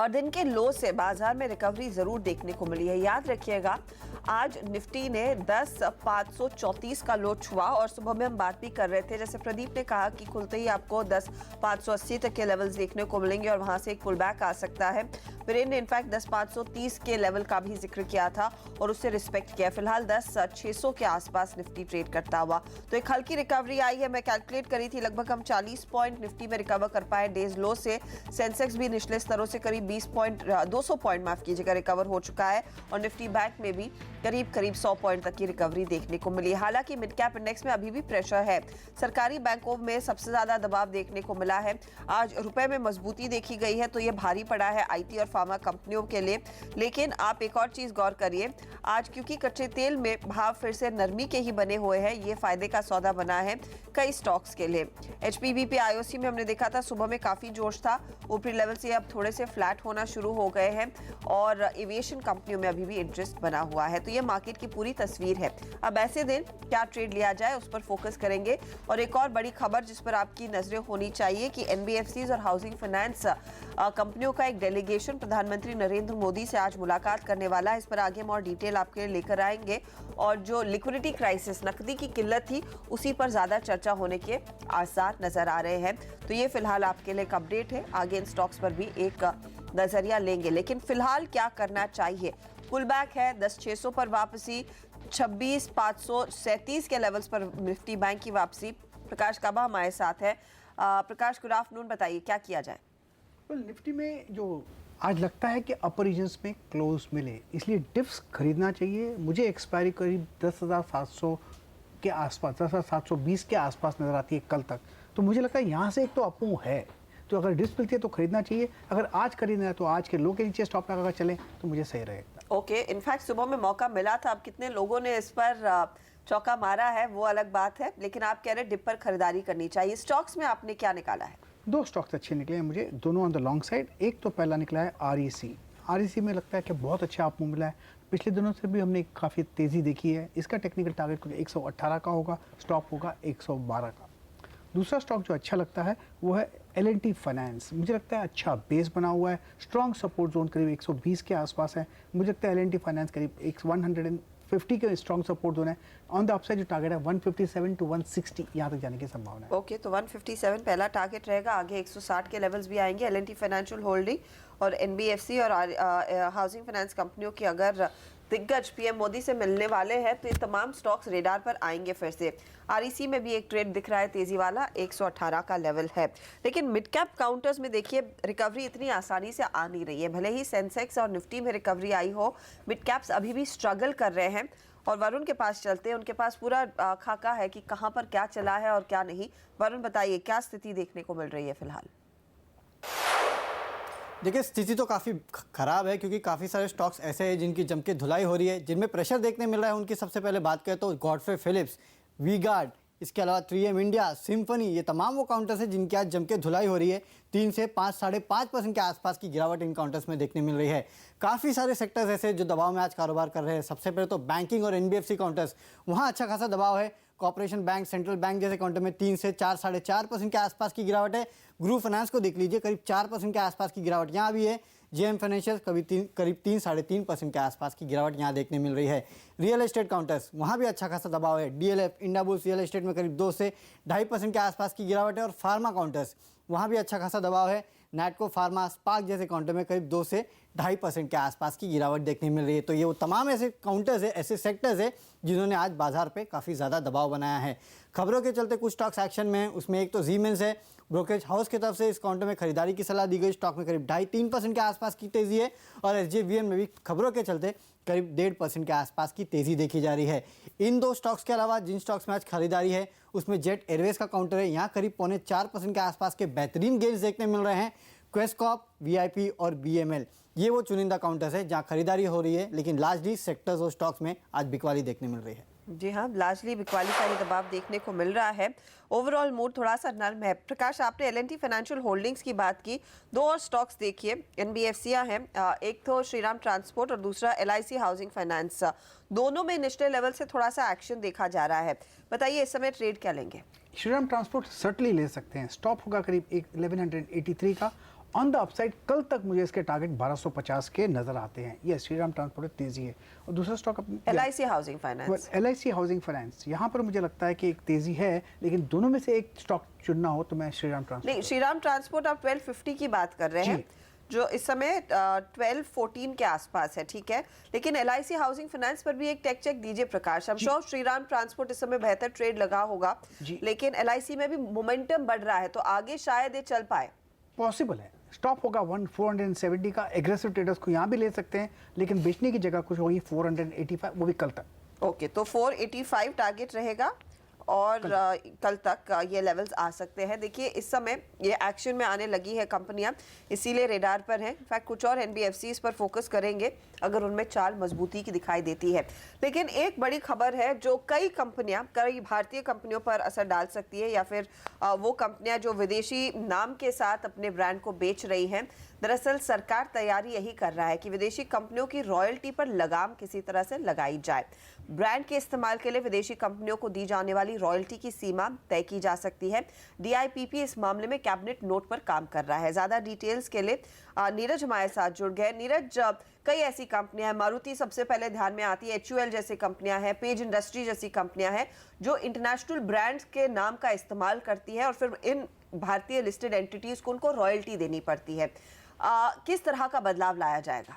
और दिन के लो से बाजार में रिकवरी जरूर देखने को मिली है। याद रखिएगा, आज निफ्टी ने 10,534 का लो छुआ और सुबह में हम बात भी कर रहे थे, जैसे प्रदीप ने कहा कि खुलते ही आपको 10,580 तक के लेवल्स देखने को मिलेंगे और वहां से एक पुल बैक आ सकता है। वीरेन ने इनफैक्ट 10,530 के लेवल का भी जिक्र किया था और उससे रिस्पेक्ट किया। फिलहाल 10,600 के आसपास निफ्टी ट्रेड करता हुआ, तो एक हल्की रिकवरी आई है। मैं कैलकुलेट करी थी, लगभग हम 40 पॉइंट निफ्टी में रिकवर कर पाए डेज लो से। सेंसेक्स भी निचले स्तरों से करीब 200 पॉइंट माफ कीजिएगा रिकवर हो चुका है और निफ्टी बैंक में भी करीब 100 पॉइंट तक की रिकवरी देखने को मिली। हालांकि मिड कैप इंडेक्स में अभी भी प्रेशर है। सरकारी बैंकों में सबसे ज्यादा दबाव देखने को मिला है। आज रुपए में मजबूती देखी गई है, तो ये भारी पड़ा है आईटी और फार्मा कंपनियों के लिए। लेकिन आप एक और चीज गौर करिए, आज क्योंकि कच्चे तेल में भाव फिर से नरमी के ही बने हुए हैं, ये फायदे का सौदा बना है कई स्टॉक्स के लिए। एचपीबीपी आईओसी में हमने देखा था सुबह में काफी जोश था, ऊपरी लेवल से अब थोड़े से फ्लैट होना शुरू हो गए हैं और एविएशन कंपनियों में अभी भी इंटरेस्ट बना हुआ है। तो ये मार्केट की पूरी तस्वीर है। अब ऐसे दिन क्या ट्रेड लिया जाए उस पर फोकस करेंगे। और एक और बड़ी खबर जिस पर आपकी नजरें होनी चाहिए कि एनबीएफसीज और हाउसिंग फाइनेंस कंपनियों का एक डेलीगेशन प्रधानमंत्री नरेंद्र मोदी से आज मुलाकात करने वाला है। इस पर आगे हम और डिटेल आपके लिए लेकर आएंगे और जो लिक्विडिटी क्राइसिस, नकदी की किल्लत थी, उसी पर ज्यादा चर्चा होने के आसार नजर आ रहे हैं। तो ये फिलहाल आपके लिए एक अपडेट है, आगे इन स्टॉक्स पर भी एक नजरिया लेंगे। लेकिन फिलहाल क्या करना चाहिए? पुल बैक है, 10,600 पर वापसी, 26,537 के लेवल्स पर निफ्टी बैंक की वापसी। प्रकाश काबा हमारे साथ है। प्रकाश, गुड आफ्टरनून, बताइए क्या किया जाए? निफ्टी में जो आज लगता है कि अपर रीजन्स में क्लोज मिले, इसलिए डिप्स खरीदना चाहिए। मुझे एक्सपायरी करीब 10,700 के आसपास, 10,720 के आसपास नजर आती है कल तक। तो मुझे लगता है यहाँ से एक तो अपमूव है, तो अगर डिप्स मिलती है तो खरीदना चाहिए। अगर आज खरीदना है तो आज के लो के नीचे स्टॉप लगा कर चलें तो मुझे सही रहेगा। ओके, इनफैक्ट सुबह में मौका मिला था। अब कितने लोगों ने इस पर चौका मारा है वो अलग बात है, लेकिन आप कह रहे हैं डिप पर खरीदारी करनी चाहिए। स्टॉक्स में आपने क्या निकाला है? दो स्टॉक्स अच्छे निकले हैं मुझे, दोनों ऑन द लॉन्ग साइड। एक तो पहला निकला है आरईसी। आरईसी में लगता है कि बहुत अच्छा आपको मिला है। पिछले दिनों से भी हमने काफ़ी तेज़ी देखी है। इसका टेक्निकल टारगेट कुछ 118 का होगा, स्टॉप होगा 112 का। दूसरा स्टॉक जो अच्छा लगता है वो है L&T फाइनेंस। मुझे लगता है अच्छा बेस बना हुआ है, स्ट्रॉन्ग सपोर्ट जोन करीब 120 के आसपास है। मुझे लगता है L&T फाइनेंस करीब 150 के स्ट्रॉन्ग सपोर्ट जोन है। ऑन द अपसाइड जो टारगेट है 157 टू 160 यहाँ तक जाने की संभावना है। ओके, तो 157 पहला टारगेट रहेगा, आगे 160 के लेवल्स भी आएंगे। L&T फाइनेंशियल होल्डिंग और एनबीएफसी और हाउसिंग फाइनेंस कंपनियों की अगर दिग्गज पीएम मोदी से मिलने वाले हैं तो ये तमाम स्टॉक्स रेडार पर आएंगे फिर से। आरईसी में भी एक ट्रेड दिख रहा है तेजी वाला, 118 का लेवल है। लेकिन मिड कैप काउंटर्स में देखिए रिकवरी इतनी आसानी से आ नहीं रही है। भले ही सेंसेक्स और निफ्टी में रिकवरी आई हो, मिड कैप्स अभी भी स्ट्रगल कर रहे हैं। और वरुण के पास चलते हैं, उनके पास पूरा खाका है कि कहां पर क्या चला है और क्या नहीं। वरुण, बताइए क्या स्थिति देखने को मिल रही है फिलहाल? देखिए, स्थिति तो काफ़ी ख़राब है क्योंकि काफ़ी सारे स्टॉक्स ऐसे हैं जिनकी जम के धुलाई हो रही है, जिनमें प्रेशर देखने मिल रहा है। उनकी सबसे पहले बात करें तो गॉडफ्रे फिलिप्स, वी-गार्ड, इसके अलावा 3M इंडिया, सिम्फनी, ये तमाम वो काउंटर्स हैं जिनकी आज जम के धुलाई हो रही है। 3 से 5-5.5% के आसपास की गिरावट इन काउंटर्स में देखने मिल रही है। काफ़ी सारे सेक्टर्स ऐसे जो दबाव में आज कारोबार कर रहे हैं। सबसे पहले तो बैंकिंग और एनबीएफसी काउंटर्स, वहाँ अच्छा खासा दबाव है। कॉर्पोरेशन बैंक, सेंट्रल बैंक जैसे काउंटर में 3 से 4-4.5% के आसपास की गिरावट है। ग्रुप फाइनेंस को देख लीजिए, करीब 4% के आसपास की गिरावट यहाँ भी है। जेएम फाइनेंशियल करीब 3-3.5% के आसपास की गिरावट यहाँ देखने मिल रही है। रियल एस्टेट काउंटर्स, वहाँ भी अच्छा खासा दबाव है। डीएलएफ, इंडाबुल्स रियल एस्टेट में करीब 2 से 2.5% के आसपास की गिरावट है। और फार्मा काउंटर्स, वहाँ भी अच्छा खासा दबाव है। नैटको फार्मा, स्पार्क जैसे काउंटर में करीब 2 से 2.5% के आसपास की गिरावट देखने मिल रही है। तो ये वो तमाम ऐसे काउंटर्स है, ऐसे सेक्टर्स है जिन्होंने आज बाजार पे काफ़ी ज़्यादा दबाव बनाया है। खबरों के चलते कुछ स्टॉक्स एक्शन में हैं, उसमें एक तो जीमेंस है। ब्रोकरेज हाउस की तरफ से इस काउंटर में खरीदारी की सलाह दी गई। स्टॉक में करीब 2.5-3% के आसपास की तेज़ी है। और एसजेवीएन में भी खबरों के चलते करीब 1.5% के आसपास की तेज़ी देखी जा रही है। इन दो स्टॉक्स के अलावा जिन स्टॉक्स में आज खरीदारी है उसमें जेट एयरवेज का काउंटर है, यहाँ करीब 3.25% के आसपास के बेहतरीन गेन्स देखने मिल रहे हैं। क्वेस्कॉप, वीआईपी और बीएमएल, ये वो चुनिंदा काउंटर्स है जहाँ खरीदारी हो रही है, लेकिन लार्जली सेक्टर्स और स्टॉक्स में आज बिकवाली देखने मिल रही है। जी हाँ, लार्जली बिकवाली का ही दबाव देखने को मिल रहा है। ओवरऑल मूड थोड़ा सा नर्म है। प्रकाश, आपने L&T फाइनेंशियल होल्डिंग्स की बात की, दो और स्टॉक्स देखिए, एनबीएफसीआं हैं, एक तो श्रीराम ट्रांसपोर्ट और दूसरा LIC हाउसिंग फाइनेंस। दोनों में निचले लेवल से थोड़ा सा एक्शन देखा जा रहा है। बताइए इस समय ट्रेड क्या लेंगे? श्रीराम ट्रांसपोर्ट सर्टली ले सकते हैं, स्टॉप होगा करीब 1183 का। ऑन द अपसाइड कल तक मुझे इसके टारगेट 1250 के नजर आते हैं। ये श्रीराम ट्रांसपोर्ट तेजी है। और दूसरा stock LIC housing finance, LIC housing finance, यहाँ पर मुझे लगता है कि एक तेजी है, लेकिन दोनों में से एक स्टॉक चुनना हो तो मैं श्रीराम ट्रांसपोर्ट। नहीं, श्रीराम ट्रांसपोर्ट आप 1250 की बात कर रहे हैं जो इस समय 1214 के आसपास है, ठीक है। लेकिन LIC हाउसिंग फाइनेंस पर भी एक टेक चेक दीजिए प्रकाश। हम श्योर श्रीराम ट्रांसपोर्ट इस समय बेहतर ट्रेड लगा होगा, लेकिन LIC में भी मोमेंटम बढ़ रहा है, तो आगे शायद ये चल पाए। पॉसिबल है। स्टॉप होगा 470 का। एग्रेसिव ट्रेडर्स को यहाँ भी ले सकते हैं, लेकिन बेचने की जगह कुछ होगी 485, वो भी कल तक। ओके, तो 485 टारगेट रहेगा और कल तक ये लेवल्स आ सकते हैं। देखिए इस समय ये एक्शन में आने लगी है कंपनियां, इसीलिए रेडार पर हैं। इनफैक्ट कुछ और NBFCs पर फोकस करेंगे अगर उनमें चाल मजबूती की दिखाई देती है। लेकिन एक बड़ी खबर है जो कई भारतीय कंपनियों पर असर डाल सकती है, या फिर वो कंपनियां जो विदेशी नाम के साथ अपने ब्रांड को बेच रही हैं। दरअसल सरकार तैयारी यही कर रहा है कि विदेशी कंपनियों की रॉयल्टी पर लगाम किसी तरह से लगाई जाए। ब्रांड के इस्तेमाल के लिए विदेशी कंपनियों को दी जाने वाली रॉयल्टी की सीमा तय की जा सकती है। DIPP इस मामले में कैबिनेट नोट पर काम कर रहा है। ज्यादा डिटेल्स के लिए नीरज हमारे साथ जुड़ गए। नीरज, कई ऐसी कंपनियां हैं, मारुति सबसे पहले ध्यान में आती है, HUL जैसी कंपनियां हैं, पेज इंडस्ट्री जैसी कंपनियां हैं जो इंटरनेशनल ब्रांड्स के नाम का इस्तेमाल करती है और फिर इन भारतीय लिस्टेड एंटिटीज को उनको रॉयल्टी देनी पड़ती है। किस तरह का बदलाव लाया जाएगा?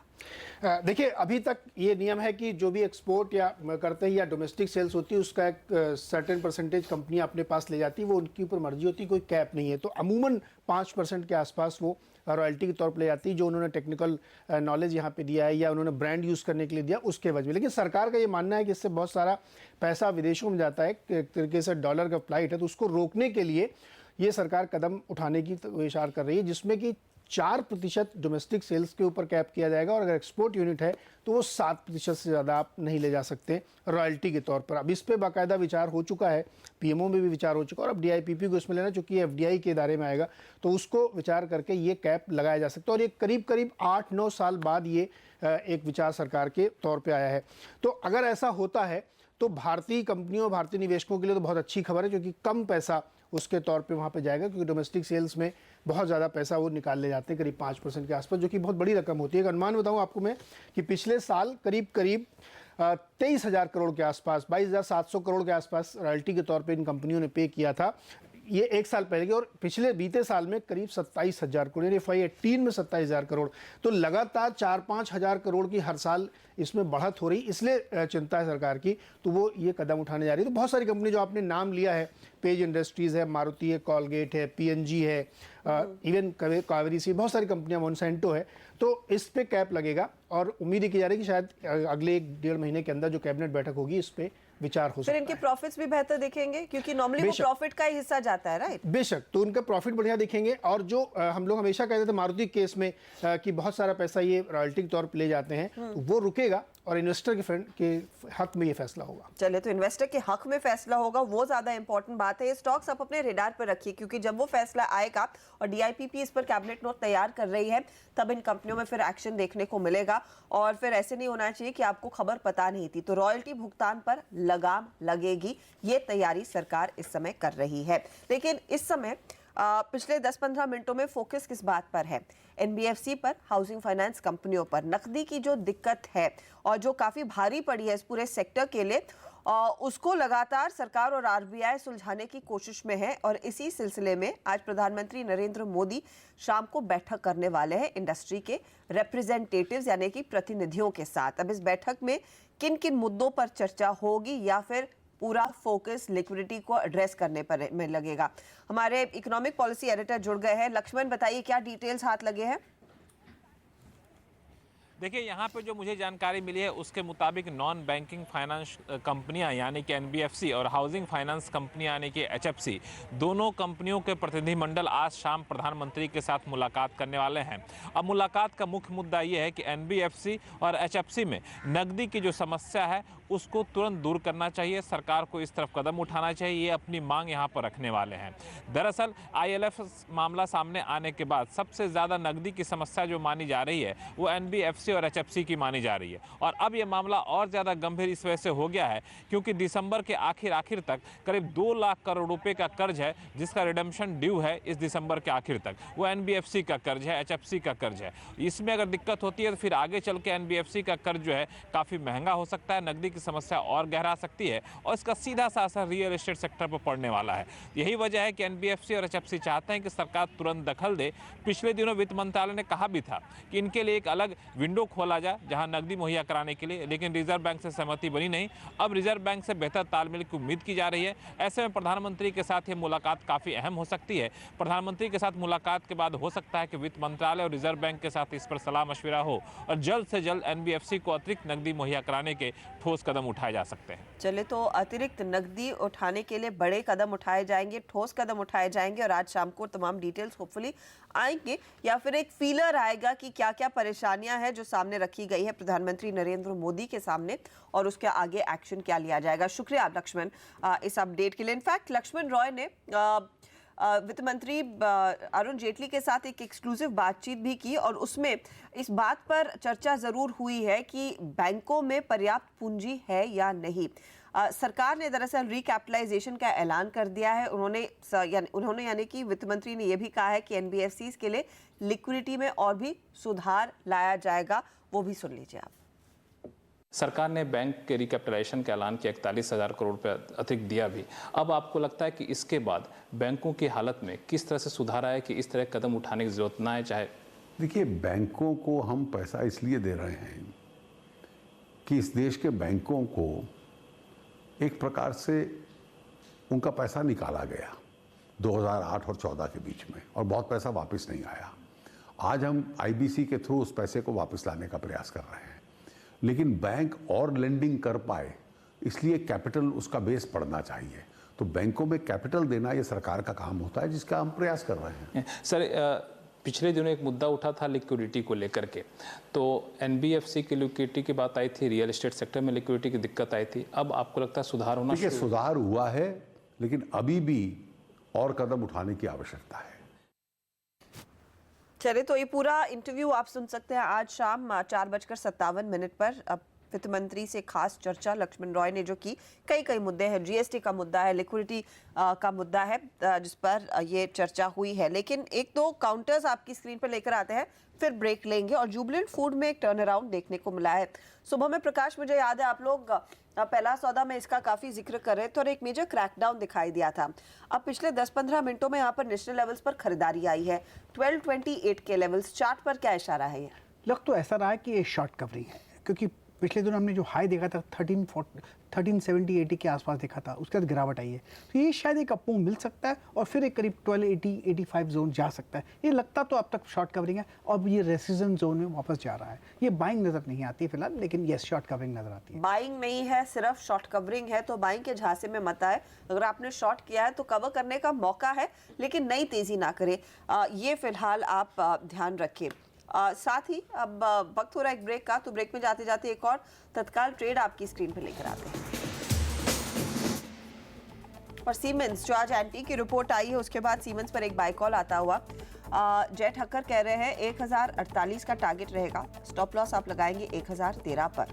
देखिए, अभी तक ये नियम है कि जो भी एक्सपोर्ट या करते हैं या डोमेस्टिक सेल्स होती है उसका एक सर्टेन परसेंटेज कंपनियां अपने पास ले जाती है, वो उनके ऊपर मर्जी होती है, कोई कैप नहीं है। तो अमूमन 5% के आसपास वो रॉयल्टी के तौर पर ले जाती है, जो उन्होंने टेक्निकल नॉलेज यहाँ पे दिया है या उन्होंने ब्रांड यूज़ करने के लिए दिया उसके वजह में। लेकिन सरकार का ये मानना है कि इससे बहुत सारा पैसा विदेशों में जाता है, एक तरीके से डॉलर का फ्लाइट है, तो उसको रोकने के लिए ये सरकार कदम उठाने की इशारा कर रही है, जिसमें कि 4% डोमेस्टिक सेल्स के ऊपर कैप किया जाएगा और अगर एक्सपोर्ट यूनिट है तो वो 7% से ज़्यादा आप नहीं ले जा सकते रॉयल्टी के तौर पर। अब इस पे बाकायदा विचार हो चुका है, PMO में भी विचार हो चुका है और अब DIPP को इसमें लेना, चूँकि ये FDI के इदारे में आएगा तो उसको विचार करके ये कैप लगाया जा सकता है। और ये करीब 8-9 साल बाद ये एक विचार सरकार के तौर पर आया है। तो अगर ऐसा होता है तो भारतीय कंपनियों, भारतीय निवेशकों के लिए तो बहुत अच्छी खबर है, क्योंकि कम पैसा उसके तौर पे वहाँ पे जाएगा, क्योंकि डोमेस्टिक सेल्स में बहुत ज़्यादा पैसा वो निकाल ले जाते हैं, करीब 5% के आसपास, जो कि बहुत बड़ी रकम होती है। एक अनुमान बताऊँ आपको मैं कि पिछले साल करीब 23,000 करोड़ के आसपास, 22,700 करोड़ के आसपास रॉयल्टी के तौर पे इन कंपनियों ने पे किया था, ये एक साल पहले की। और पिछले बीते साल में करीब 27,000 करोड़, यानी FY18 में 27,000 करोड़। तो लगातार 4-5 हज़ार करोड़ की हर साल इसमें बढ़त हो रही, इसलिए चिंता है सरकार की, तो वो ये कदम उठाने जा रही है। तो बहुत सारी कंपनी जो आपने नाम लिया है, पेज इंडस्ट्रीज़ है, मारुति है, कॉलगेट है, PNG है, इवन कावेरी सी, बहुत सारी कंपनियां, मोनसेंटो है, तो इस पे कैप लगेगा। और उम्मीद की जा रही है कि शायद अगले 1-1.5 महीने के अंदर जो कैबिनेट बैठक होगी इस पे विचार हो सकता है। फिर इनके प्रॉफिट्स भी बेहतर दिखेंगे, क्योंकि नॉर्मली वो प्रॉफिट का ही हिस्सा जाता है, राइट? बेशक, तो उनका प्रॉफिट बढ़िया दिखेंगे। और जो हम लोग हमेशा कहते थे मारुति केस में कि बहुत सारा पैसा ये रॉयल्टी के तौर पर ले जाते हैं, तो वो रुकेगा और इन्वेस्टर के हक में ये फैसला होगा। चले, तो इन्वेस्टर के हक में फैसला होगा, वो ज्यादा इंपॉर्टेंट बात है। ये स्टॉक्स आप अपने रेडार पर रखिए, क्योंकि जब वो फैसला आएगा और DIPP इस पर कैबिनेट नोट तैयार कर रही है, तब इन कंपनियों में फिर एक्शन देखने को मिलेगा। और फिर ऐसे नहीं होना चाहिए कि आपको खबर पता नहीं थी। तो रॉयल्टी भुगतान पर लगाम लगेगी, ये तैयारी सरकार इस समय कर रही है। लेकिन इस समय पिछले 10-15 मिनटों में फोकस किस बात पर है? NBFC पर, हाउसिंग फाइनेंस कंपनियों पर। नकदी की जो दिक्कत है और जो काफी भारी पड़ी है इस पूरे सेक्टर के लिए, उसको लगातार सरकार और RBI सुलझाने की कोशिश में है। और इसी सिलसिले में आज प्रधानमंत्री नरेंद्र मोदी शाम को बैठक करने वाले हैं इंडस्ट्री के रिप्रेजेंटेटिव्स यानी कि प्रतिनिधियों के साथ। अब इस बैठक में किन किन मुद्दों पर चर्चा होगी या फिर पूरा फोकस लिक्विडिटी को एड्रेस करने पर में लगेगा? हमारे इकोनॉमिक पॉलिसी एडिटर जुड़ गए हैं। लक्ष्मण, बताइए क्या डिटेल्स हाथ लगे हैं? देखिए, यहाँ पे जो मुझे जानकारी मिली है उसके मुताबिक नॉन बैंकिंग फाइनेंस कंपनियां यानी कि NBFC और हाउसिंग फाइनेंस कंपनियां यानी कि HFC, दोनों कंपनियों के प्रतिनिधिमंडल आज शाम प्रधानमंत्री के साथ मुलाकात करने वाले हैं। अब मुलाकात का मुख्य मुद्दा ये है कि NBFC और HFC में नकदी की जो समस्या है उसको तुरंत दूर करना चाहिए। सरकार को इस तरफ कदम उठाना चाहिए, ये अपनी मांग यहाँ पर रखने वाले हैं। दरअसल ILF मामला सामने आने के बाद सबसे ज़्यादा नकदी की समस्या जो मानी जा रही है वो NBFC और HFC की मानी जा रही है। और अब ये मामला और ज़्यादा गंभीर इस वजह से हो गया है क्योंकि दिसंबर के आखिर तक करीब 2 लाख करोड़ रुपए का कर्ज है जिसका रिडेम्पशन ड्यू है इस दिसंबर के आखिर तक। वो NBFC का कर्ज है, HFC का कर्ज है। इसमें अगर दिक्कत होती है तो फिर आगे चल के NBFC का कर्ज जो है काफ़ी महंगा हो सकता है, नकदी की समस्या और गहरा सकती है और इसका सीधा सा असर रियल एस्टेट सेक्टर पर पड़ने वाला है। यही वजह है कि NBFC और HFC चाहते हैं कि सरकार तुरंत दखल दे। पिछले दिनों वित्त मंत्रालय ने कहा भी था कि इनके लिए एक अलग विंडो खोला जाए जहां नकदी मुहैया कराने के लिए, लेकिन रिजर्व बैंक से सहमति बनी नहीं। अब रिजर्व बैंक से बेहतर तालमेल की उम्मीद की जा रही है। ऐसे में प्रधानमंत्री के साथ ये मुलाकात काफ़ी अहम हो सकती है। प्रधानमंत्री के साथ मुलाकात के बाद हो सकता है कि वित्त मंत्रालय और रिजर्व बैंक के साथ इस पर सलाह मशविरा हो और जल्द से जल्द NBFC को अतिरिक्त नकदी मुहैया कराने के ठोस कदम उठाए जा सकते हैं। चले तो अतिरिक्त नकदी उठाने के लिए बड़े कदम उठाए जाएंगे, ठोस कदम उठाए जाएंगे और आज शाम को तमाम डिटेल्स होपफुली आएंगे या फिर एक फीलर आएगा कि क्या क्या परेशानियां हैं जो सामने रखी गई है प्रधानमंत्री नरेंद्र मोदी के सामने और उसके आगे एक्शन क्या लिया जाएगा। शुक्रिया लक्ष्मण इस अपडेट के लिए। इनफैक्ट लक्ष्मण रॉय ने वित्त मंत्री अरुण जेटली के साथ एक एक्सक्लूसिव बातचीत भी की और उसमें इस बात पर चर्चा जरूर हुई है कि बैंकों में पर्याप्त पूंजी है या नहीं। सरकार ने दरअसल रिकैपिटलाइजेशन का ऐलान कर दिया है। उन्होंने यानी कि वित्त मंत्री ने यह भी कहा है कि NBFCs के लिए लिक्विडिटी में और भी सुधार लाया जाएगा। वो भी सुन लीजिए आप। सरकार ने बैंक के रिकैपिटलाइजेशन का ऐलान किया, 41,000 करोड़ रुपए अतिरिक्त दिया भी। अब आपको लगता है कि इसके बाद बैंकों की हालत में किस तरह से सुधार आए कि इस तरह कदम उठाने की जरूरत ना आए? चाहे देखिए, बैंकों को हम पैसा इसलिए दे रहे हैं कि इस देश के बैंकों को एक प्रकार से उनका पैसा निकाला गया 2008 और 14 के बीच में और बहुत पैसा वापस नहीं आया। आज हम IBC के थ्रू उस पैसे को वापस लाने का प्रयास कर रहे हैं, लेकिन बैंक और लेंडिंग कर पाए इसलिए कैपिटल उसका बेस पड़ना चाहिए। तो बैंकों में कैपिटल देना ये सरकार का काम होता है जिसका हम प्रयास कर रहे हैं। सर, पिछले दिनों एक मुद्दा उठा था लिक्विडिटी को लेकर के, तो NBFC की लिक्विडिटी की बात आई थी, रियल एस्टेट सेक्टर में लिक्विडिटी की दिक्कत आई थी। अब आपको लगता है सुधार होना? देखिए, सुधार हुआ है लेकिन अभी भी और कदम उठाने की आवश्यकता है। चलिए तो ये पूरा इंटरव्यू आप सुन सकते हैं आज शाम 4:57 पर। वित्त मंत्री से खास चर्चा लक्ष्मण रॉय ने जो की, कई मुद्दे हैं, GST का मुद्दा है, लिक्विडिटी का मुद्दा है जिस पर ये चर्चा हुई है। लेकिन एक दो काउंटर्स आपकी स्क्रीन पर लेकर आते हैं, फिर ब्रेक लेंगे। और जुबिलेंट फूड में एक टर्न अराउंड देखने को मिला है। सुबह में प्रकाश, मुझे याद है आप लोग पहला सौदा में इसका काफी जिक्र कर रहे थे और एक मेजर क्रैकडाउन दिखाई दिया था। अब पिछले 10-15 मिनटों में यहाँ पर नेशनल लेवल्स पर खरीदारी आई है, 1228 के लेवल्स। चार्ट पर क्या इशारा है? ये लग तो ऐसा रहा है कि ये शॉर्ट कवरिंग है, क्योंकि पिछले दिनों हमने जो हाई देखा था 1370-80 के आसपास देखा था, उसके बाद गिरावट आई है। तो ये शायद एक अपमूव मिल सकता है और फिर एक करीब 1280-85 जोन जा सकता है। ये लगता तो अब तक शॉर्ट कवरिंग है और ये रेसिस्टेंस जोन में वापस जा रहा है। ये बाइंग नजर नहीं आती फिलहाल, लेकिन ये शॉर्ट कवरिंग नजर आती है। बाइंग नहीं है, सिर्फ शॉर्ट कवरिंग है, तो बाइंग के झांसे में मत आए। अगर आपने शॉर्ट किया है तो कवर करने का मौका है, लेकिन नई तेजी ना करे, ये फिलहाल आप ध्यान रखें। साथ ही अब वक्त हो रहा है एक ब्रेक का, तो ब्रेक में जाते जाते एक और तत्काल ट्रेड आपकी स्क्रीन पर लेकर आते हैं। और सीमेंस, जो आज एंटी की रिपोर्ट आई है उसके बाद सीमेंस पर एक बाय कॉल आता हुआ। जय ठक्कर कह रहे हैं 1048 का टारगेट रहेगा, स्टॉप लॉस आप लगाएंगे 1013 पर।